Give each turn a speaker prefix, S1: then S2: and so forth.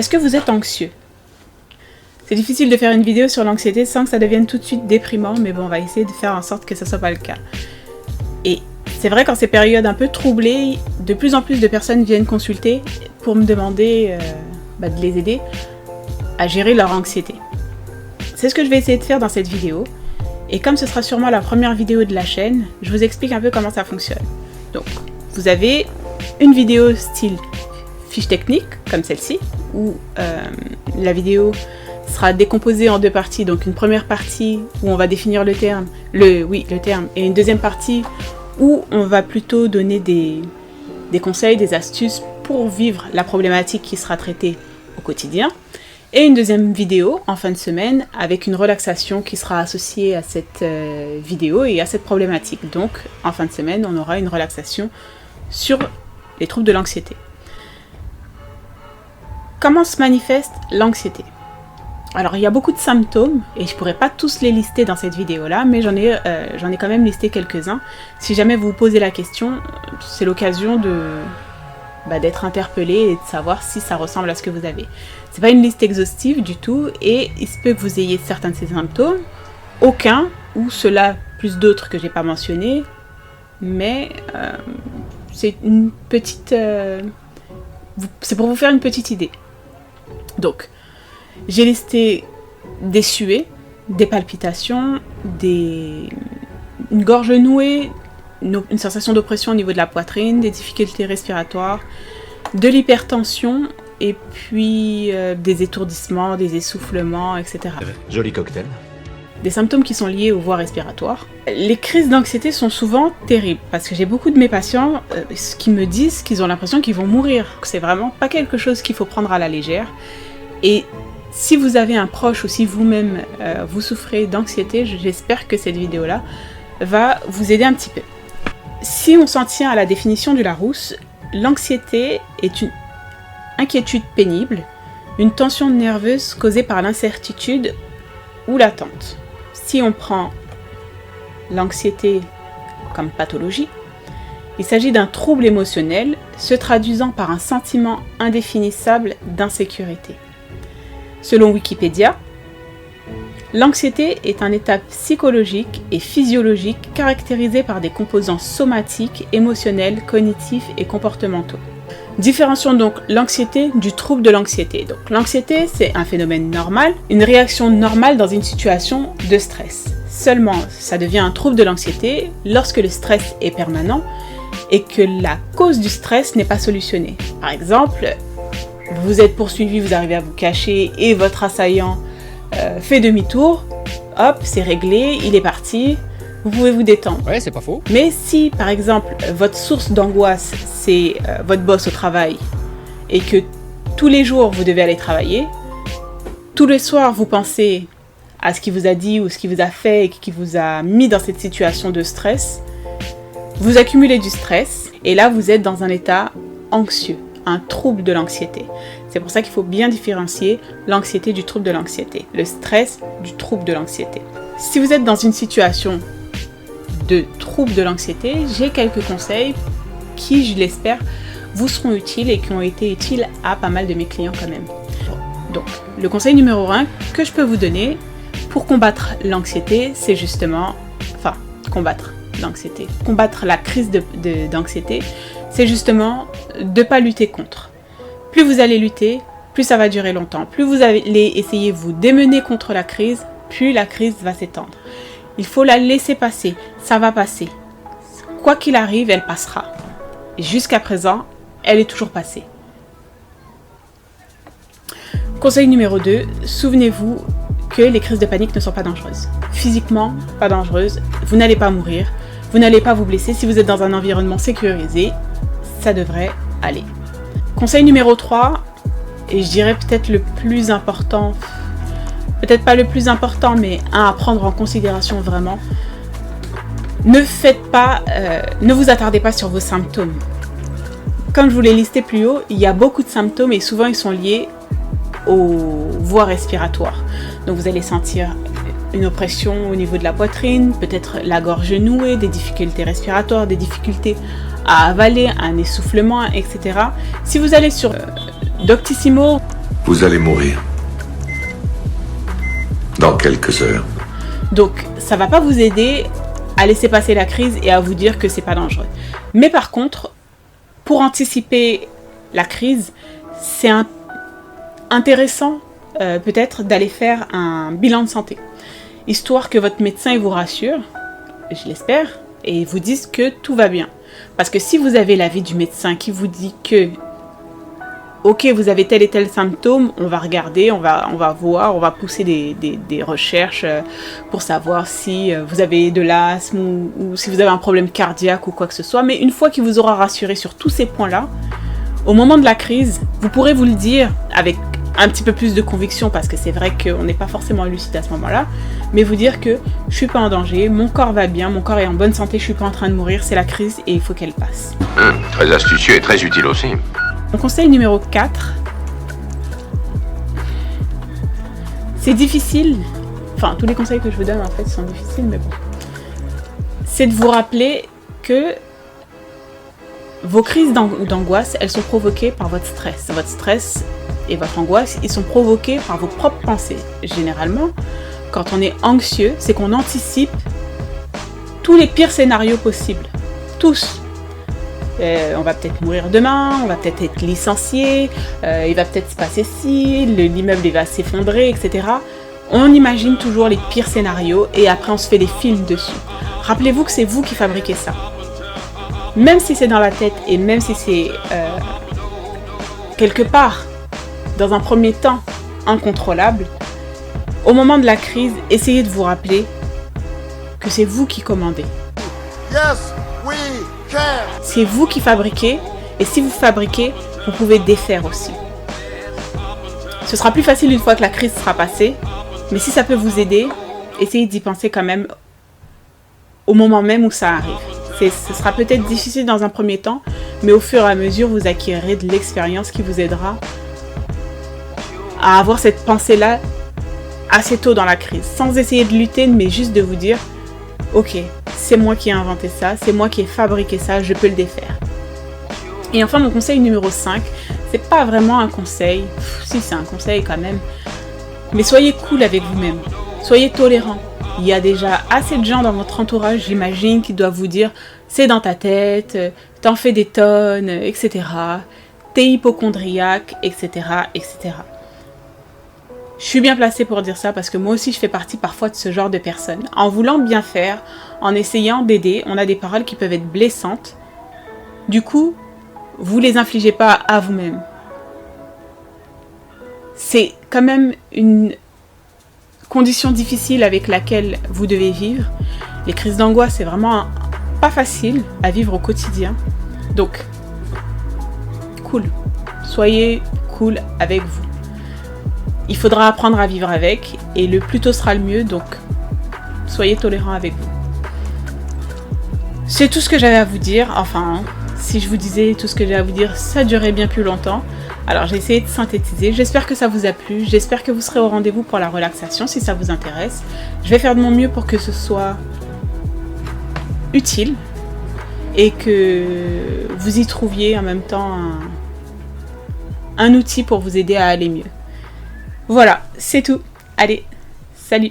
S1: Est-ce que vous êtes anxieux? C'est difficile de faire une vidéo sur l'anxiété sans que ça devienne tout de suite déprimant, mais bon, on va essayer de faire en sorte que ça soit pas le cas. Et c'est vrai qu'en ces périodes un peu troublées, de plus en plus de personnes viennent consulter pour me demander de les aider à gérer leur anxiété. C'est ce que je vais essayer de faire dans cette vidéo. Et comme ce sera sûrement la première vidéo de la chaîne, je vous explique un peu comment ça fonctionne. Donc, vous avez une vidéo style fiche technique, comme celle-ci, où la vidéo sera décomposée en deux parties. Donc une première partie où on va définir le terme, et une deuxième partie où on va plutôt donner des conseils, des astuces pour vivre la problématique qui sera traitée au quotidien. Et une deuxième vidéo en fin de semaine avec une relaxation qui sera associée à cette vidéo et à cette problématique. Donc en fin de semaine, on aura une relaxation sur les troubles de l'anxiété. Comment se manifeste l'anxiété? Alors il y a beaucoup de symptômes et je pourrais pas tous les lister dans cette vidéo là, mais j'en ai quand même listé quelques-uns. Si jamais vous vous posez la question, c'est l'occasion d'être interpellé et de savoir si ça ressemble à ce que vous avez. C'est pas une liste exhaustive du tout et il se peut que vous ayez certains de ces symptômes, aucun ou ceux-là plus d'autres que j'ai pas mentionnés, mais c'est une petite, c'est pour vous faire une petite idée. Donc j'ai listé des suées, des palpitations, une gorge nouée, une sensation d'oppression au niveau de la poitrine, des difficultés respiratoires, de l'hypertension et puis des étourdissements, des essoufflements, etc.
S2: Joli cocktail.
S1: Des symptômes qui sont liés aux voies respiratoires. Les crises d'anxiété sont souvent terribles parce que j'ai beaucoup de mes patients qui me disent qu'ils ont l'impression qu'ils vont mourir. C'est vraiment pas quelque chose qu'il faut prendre à la légère. Et si vous avez un proche ou si vous-même vous souffrez d'anxiété, j'espère que cette vidéo-là va vous aider un petit peu. Si on s'en tient à la définition du Larousse, l'anxiété est une inquiétude pénible, une tension nerveuse causée par l'incertitude ou l'attente. Si on prend l'anxiété comme pathologie, il s'agit d'un trouble émotionnel se traduisant par un sentiment indéfinissable d'insécurité. Selon Wikipédia, l'anxiété est un état psychologique et physiologique caractérisé par des composants somatiques, émotionnels, cognitifs et comportementaux. Différencions donc l'anxiété du trouble de l'anxiété. Donc l'anxiété, c'est un phénomène normal, une réaction normale dans une situation de stress. Seulement, ça devient un trouble de l'anxiété lorsque le stress est permanent et que la cause du stress n'est pas solutionnée. Par exemple, vous êtes poursuivi, vous arrivez à vous cacher et votre assaillant fait demi-tour, hop, c'est réglé, il est parti, vous pouvez vous détendre.
S3: Ouais, c'est pas faux.
S1: Mais si, par exemple, votre source d'angoisse, c'est votre boss au travail, et que tous les jours, vous devez aller travailler, tous les soirs, vous pensez à ce qu'il vous a dit ou ce qu'il vous a fait et qui vous a mis dans cette situation de stress, vous accumulez du stress, et là, vous êtes dans un état anxieux, un trouble de l'anxiété. C'est pour ça qu'il faut bien différencier l'anxiété du trouble de l'anxiété, le stress du trouble de l'anxiété. Si vous êtes dans une situation de trouble de l'anxiété, j'ai quelques conseils qui, je l'espère, vous seront utiles et qui ont été utiles à pas mal de mes clients quand même. Donc, le conseil numéro 1 que je peux vous donner pour combattre l'anxiété, c'est justement, combattre la crise d'anxiété, c'est justement de ne pas lutter contre. Plus vous allez lutter, plus ça va durer longtemps. Plus vous allez essayer de vous démener contre la crise, plus la crise va s'étendre. Il faut la laisser passer, ça va passer. Quoi qu'il arrive, elle passera. Et jusqu'à présent, elle est toujours passée. Conseil numéro 2, souvenez-vous que les crises de panique ne sont pas dangereuses. Physiquement, pas dangereuses, vous n'allez pas mourir, vous n'allez pas vous blesser. Si vous êtes dans un environnement sécurisé, ça devrait aller. Conseil numéro 3, et je dirais peut-être le plus important, peut-être pas le plus important, mais un à prendre en considération vraiment, ne vous attardez pas sur vos symptômes. Comme je vous l'ai listé plus haut, il y a beaucoup de symptômes et souvent ils sont liés aux voies respiratoires. Donc vous allez sentir une oppression au niveau de la poitrine, peut-être la gorge nouée, des difficultés respiratoires, des difficultés à avaler, un essoufflement, etc. Si vous allez sur Doctissimo,
S2: Vous allez mourir. Dans quelques heures.
S1: Donc, ça va pas vous aider à laisser passer la crise et à vous dire que c'est pas dangereux. Mais par contre, pour anticiper la crise, c'est intéressant peut-être d'aller faire un bilan de santé. Histoire que votre médecin il vous rassure, je l'espère, et vous dise que tout va bien. Parce que si vous avez l'avis du médecin qui vous dit que ok, vous avez tel et tel symptôme, on va regarder, on va voir, on va pousser des recherches pour savoir si vous avez de l'asthme ou si vous avez un problème cardiaque ou quoi que ce soit. Mais une fois qu'il vous aura rassuré sur tous ces points-là, au moment de la crise, vous pourrez vous le dire avec un petit peu plus de conviction, parce que c'est vrai qu'on n'est pas forcément lucide à ce moment-là, mais vous dire que je suis pas en danger, mon corps va bien, mon corps est en bonne santé, je suis pas en train de mourir, c'est la crise et il faut qu'elle passe.
S3: Très astucieux et très utile aussi.
S1: Mon conseil numéro 4, c'est difficile, enfin tous les conseils que je vous donne en fait sont difficiles, mais bon, c'est de vous rappeler que vos crises d'angoisse, elles sont provoquées par votre stress. Votre stress et votre angoisse, ils sont provoqués par vos propres pensées. Généralement, quand on est anxieux, c'est qu'on anticipe tous les pires scénarios possibles. Tous. On va peut-être mourir demain, on va peut-être être licencié, il va peut-être se passer ci, l'immeuble il va s'effondrer, etc. On imagine toujours les pires scénarios et après on se fait des films dessus. Rappelez-vous que c'est vous qui fabriquez ça. Même si c'est dans la tête et même si c'est quelque part, dans un premier temps, incontrôlable, au moment de la crise, essayez de vous rappeler que c'est vous qui commandez.
S4: Yes, we can.
S1: C'est vous qui fabriquez, et si vous fabriquez, vous pouvez défaire aussi. Ce sera plus facile une fois que la crise sera passée, mais si ça peut vous aider, essayez d'y penser quand même au moment même où ça arrive. Ce sera peut-être difficile dans un premier temps, mais au fur et à mesure, vous acquérirez de l'expérience qui vous aidera à avoir cette pensée-là assez tôt dans la crise, sans essayer de lutter, mais juste de vous dire « Ok, c'est moi qui ai inventé ça, c'est moi qui ai fabriqué ça, je peux le défaire. » Et enfin, mon conseil numéro 5, c'est pas vraiment un conseil, si c'est un conseil quand même, mais soyez cool avec vous-même, soyez tolérant. Il y a déjà assez de gens dans votre entourage, j'imagine, qui doivent vous dire « c'est dans ta tête, t'en fais des tonnes, etc. T'es hypochondriaque, etc. etc. » Je suis bien placée pour dire ça parce que moi aussi je fais partie parfois de ce genre de personnes. En voulant bien faire, en essayant d'aider, on a des paroles qui peuvent être blessantes. Du coup, vous les infligez pas à vous-même. C'est quand même une condition difficile avec laquelle vous devez vivre. Les crises d'angoisse, c'est vraiment pas facile à vivre au quotidien. Donc, cool. Soyez cool avec vous. Il faudra apprendre à vivre avec, et le plus tôt sera le mieux, donc soyez tolérants avec vous. C'est tout ce que j'avais à vous dire, enfin, si je vous disais tout ce que j'ai à vous dire, ça durerait bien plus longtemps. Alors j'ai essayé de synthétiser, j'espère que ça vous a plu, j'espère que vous serez au rendez-vous pour la relaxation si ça vous intéresse. Je vais faire de mon mieux pour que ce soit utile, et que vous y trouviez en même temps un outil pour vous aider à aller mieux. Voilà, c'est tout. Allez, salut!